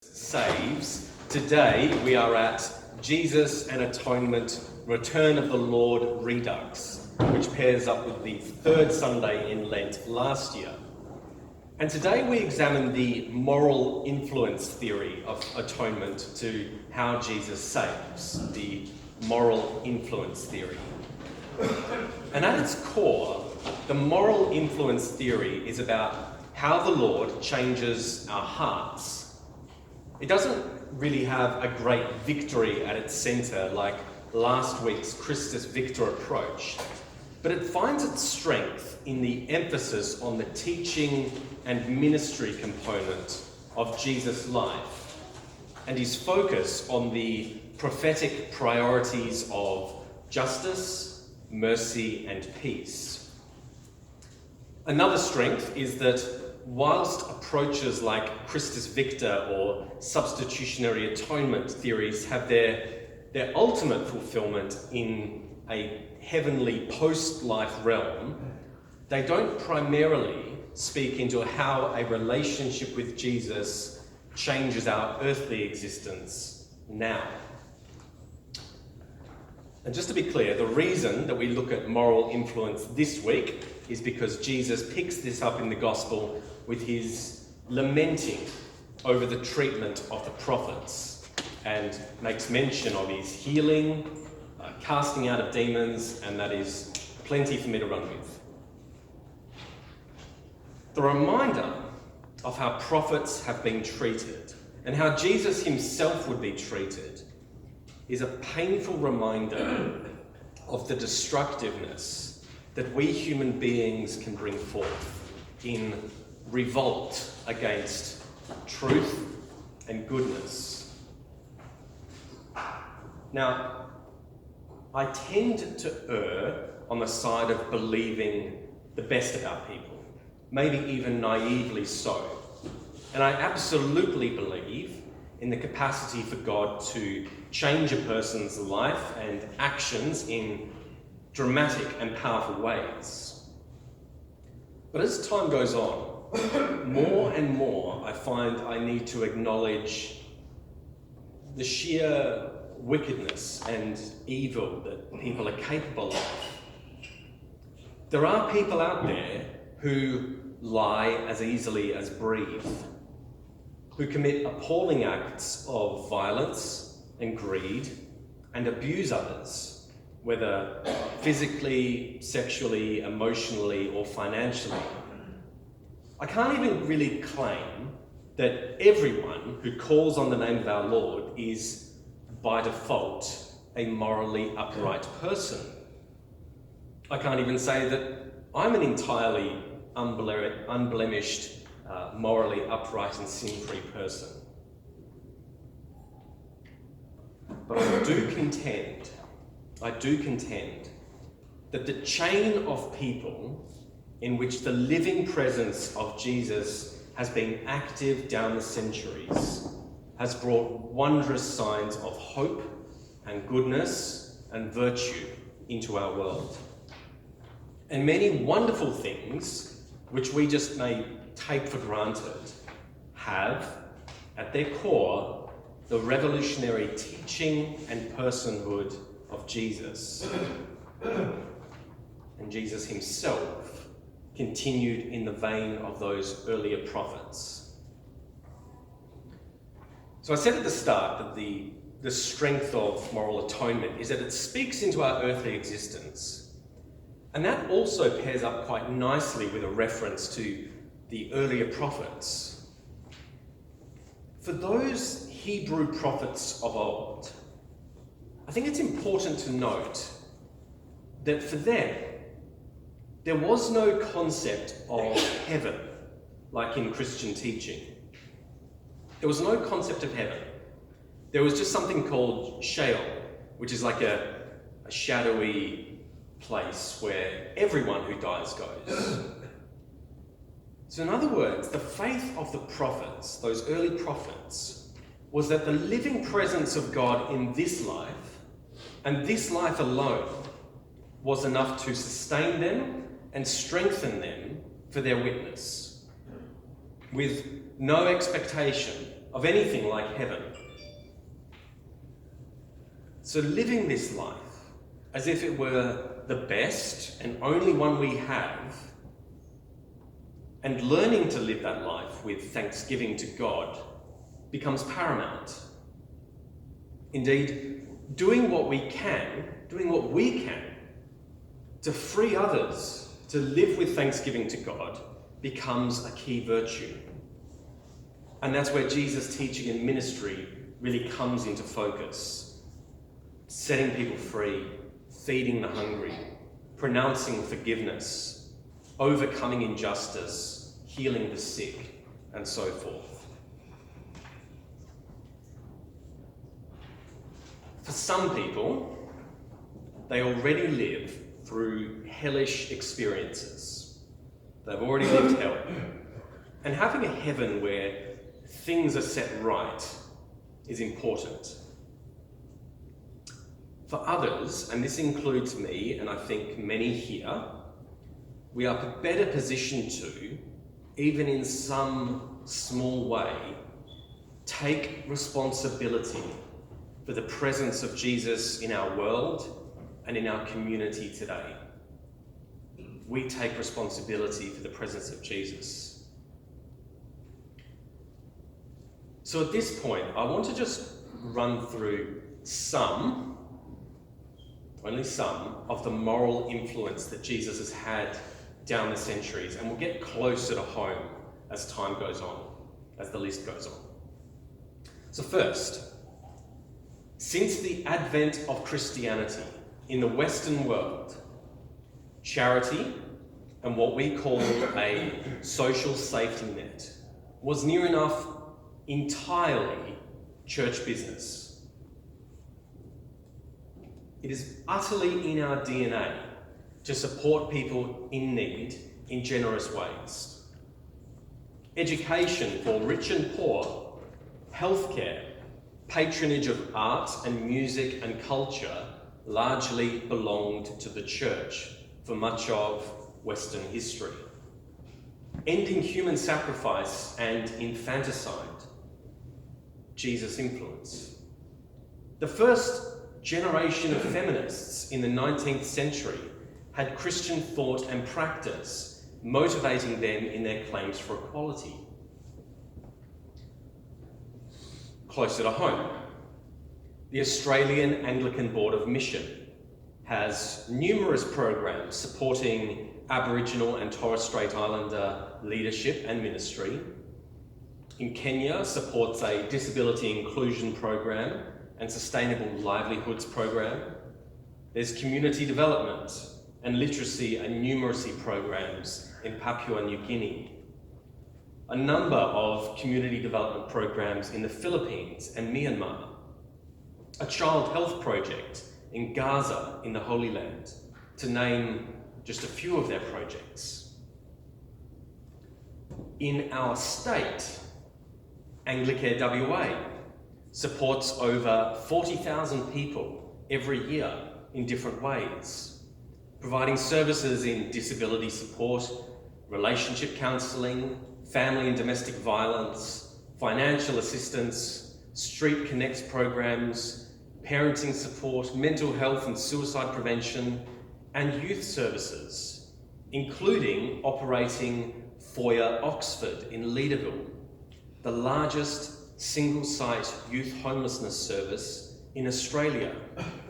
Saves. Today we are at Jesus and Atonement, Return of the Lord Redux, which pairs up with the third Sunday in Lent last year. And today we examine the moral influence theory of atonement to how Jesus saves, the moral influence theory. And at its core, the moral influence theory is about how the Lord changes our hearts. It doesn't really have a great victory at its centre like last week's Christus Victor approach, but it finds its strength in the emphasis on the teaching and ministry component of Jesus' life and his focus on the prophetic priorities of justice, mercy, and peace. Another strength is that whilst approaches like Christus Victor or substitutionary atonement theories have their ultimate fulfillment in a heavenly post-life realm, they don't primarily speak into how a relationship with Jesus changes our earthly existence now. And just to be clear, the reason that we look at moral influence this week is because Jesus picks this up in the gospel with his lamenting over the treatment of the prophets and makes mention of his healing, casting out of demons, and that is plenty for me to run with. The reminder of how prophets have been treated and how Jesus himself would be treated is a painful reminder of the destructiveness that we human beings can bring forth in revolt against truth and goodness. Now, I tend to err on the side of believing the best about people, maybe even naively so. And I absolutely believe in the capacity for God to change a person's life and actions in dramatic and powerful ways. But as time goes on, more and more I find I need to acknowledge the sheer wickedness and evil that people are capable of. There are people out there who lie as easily as breathe, who commit appalling acts of violence and greed and abuse others, whether physically, sexually, emotionally, or financially. I can't even really claim that everyone who calls on the name of our Lord is, by default, a morally upright person. I can't even say that I'm an entirely unblemished, morally upright and sin-free person. But I do contend that the chain of people in which the living presence of Jesus has been active down the centuries has brought wondrous signs of hope and goodness and virtue into our world. And many wonderful things, which we just may take for granted, have, at their core, the revolutionary teaching and personhood of Jesus. And Jesus himself continued in the vein of those earlier prophets. So I said at the start that the strength of moral atonement is that it speaks into our earthly existence. And that also pairs up quite nicely with a reference to the earlier prophets. For those Hebrew prophets of old, I think it's important to note that for them, there was no concept of heaven, like in Christian teaching. There was no concept of heaven. There was just something called Sheol, which is like a shadowy place where everyone who dies goes. So in other words, the faith of the prophets, those early prophets, was that the living presence of God in this life, and this life alone, was enough to sustain them and strengthen them for their witness, with no expectation of anything like heaven. So living this life as if it were the best and only one we have, and learning to live that life with thanksgiving to God becomes paramount. Indeed, doing what we can to free others to live with thanksgiving to God becomes a key virtue. And that's where Jesus' teaching and ministry really comes into focus. Setting people free, feeding the hungry, pronouncing forgiveness, overcoming injustice, healing the sick, and so forth. For some people, they already live through hellish experiences. They've already lived hell. And having a heaven where things are set right is important. For others, and this includes me, and I think many here, we are better positioned to, even in some small way, take responsibility for the presence of Jesus in our world and in our community today. We take responsibility for the presence of Jesus. So at this point, I want to just run through only some, of the moral influence that Jesus has had down the centuries, and we'll get closer to home as time goes on, as the list goes on. So first, since the advent of Christianity in the Western world, charity and what we call a social safety net was near enough entirely church business. It is utterly in our DNA to support people in need in generous ways. Education for rich and poor, healthcare, patronage of art and music and culture largely belonged to the church for much of Western history. Ending human sacrifice and infanticide, Jesus' influence. The first generation of feminists in the 19th century had Christian thought and practice motivating them in their claims for equality. Closer to home, the Australian Anglican Board of Mission has numerous programs supporting Aboriginal and Torres Strait Islander leadership and ministry. In Kenya, supports a disability inclusion program and sustainable livelihoods program. There's community development and literacy and numeracy programs in Papua New Guinea. A number of community development programs in the Philippines and Myanmar. A child health project in Gaza in the Holy Land, to name just a few of their projects. In our state, Anglicare WA supports over 40,000 people every year in different ways, providing services in disability support, relationship counselling, family and domestic violence, financial assistance, Street Connects programs, parenting support, mental health and suicide prevention, and youth services, including operating Foyer Oxford in Leederville, the largest single-site youth homelessness service in Australia,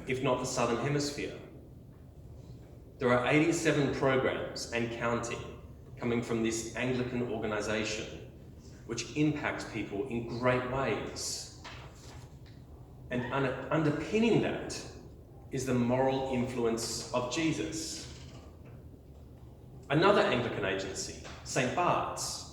if not the Southern Hemisphere. There are 87 programs and counting coming from this Anglican organisation, which impacts people in great ways. And underpinning that is the moral influence of Jesus. Another Anglican agency, St. Bart's,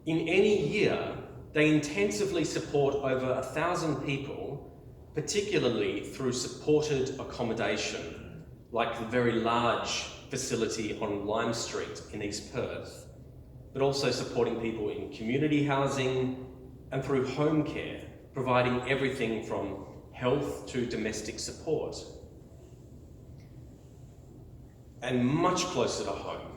in any year, they intensively support over 1,000 people, particularly through supported accommodation, like the very large facility on Lime Street in East Perth, but also supporting people in community housing and through home care, providing everything from health to domestic support. And much closer to home,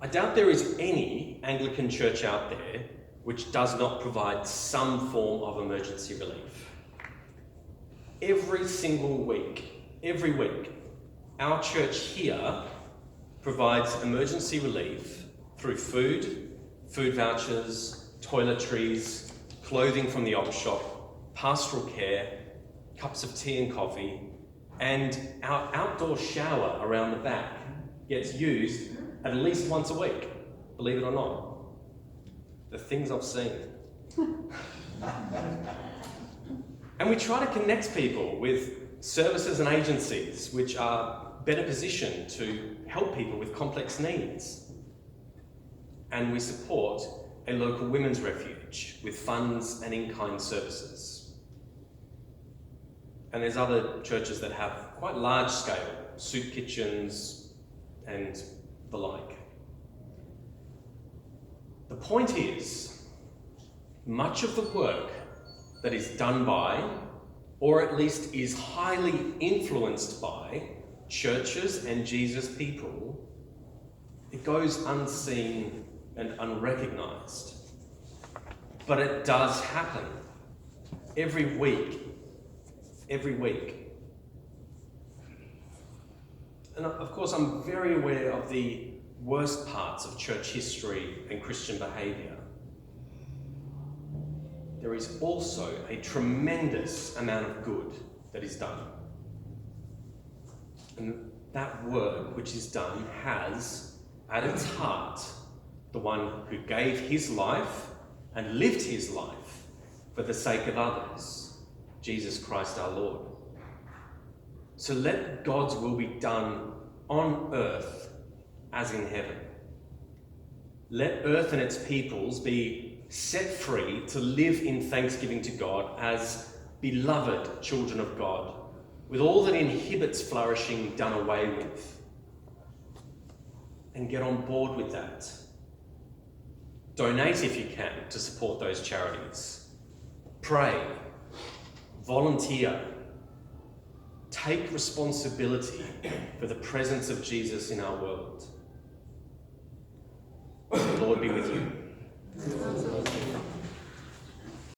I doubt there is any Anglican church out there which does not provide some form of emergency relief. Every single week, every week, our church here provides emergency relief through food vouchers, toiletries, clothing from the op shop, pastoral care, cups of tea and coffee, and our outdoor shower around the back gets used at least once a week, believe it or not. The things I've seen. And we try to connect people with services and agencies which are better positioned to help people with complex needs. And we support a local women's refuge with funds and in-kind services. And there's other churches that have quite large-scale soup kitchens and the like. The point is, much of the work that is done by, or at least is highly influenced by, churches and Jesus people, it goes unseen and unrecognised. But it does happen every week. Every week. And of course, I'm very aware of the worst parts of church history and Christian behaviour. There is also a tremendous amount of good that is done. And that work which is done has, at its heart, the one who gave his life and lived his life for the sake of others, Jesus Christ our Lord. So let God's will be done on earth as in heaven. Let earth and its peoples be set free to live in thanksgiving to God as beloved children of God, with all that inhibits flourishing done away with. And get on board with that. Donate if you can to support those charities. Pray. Volunteer. Take responsibility for the presence of Jesus in our world. The Lord be with you.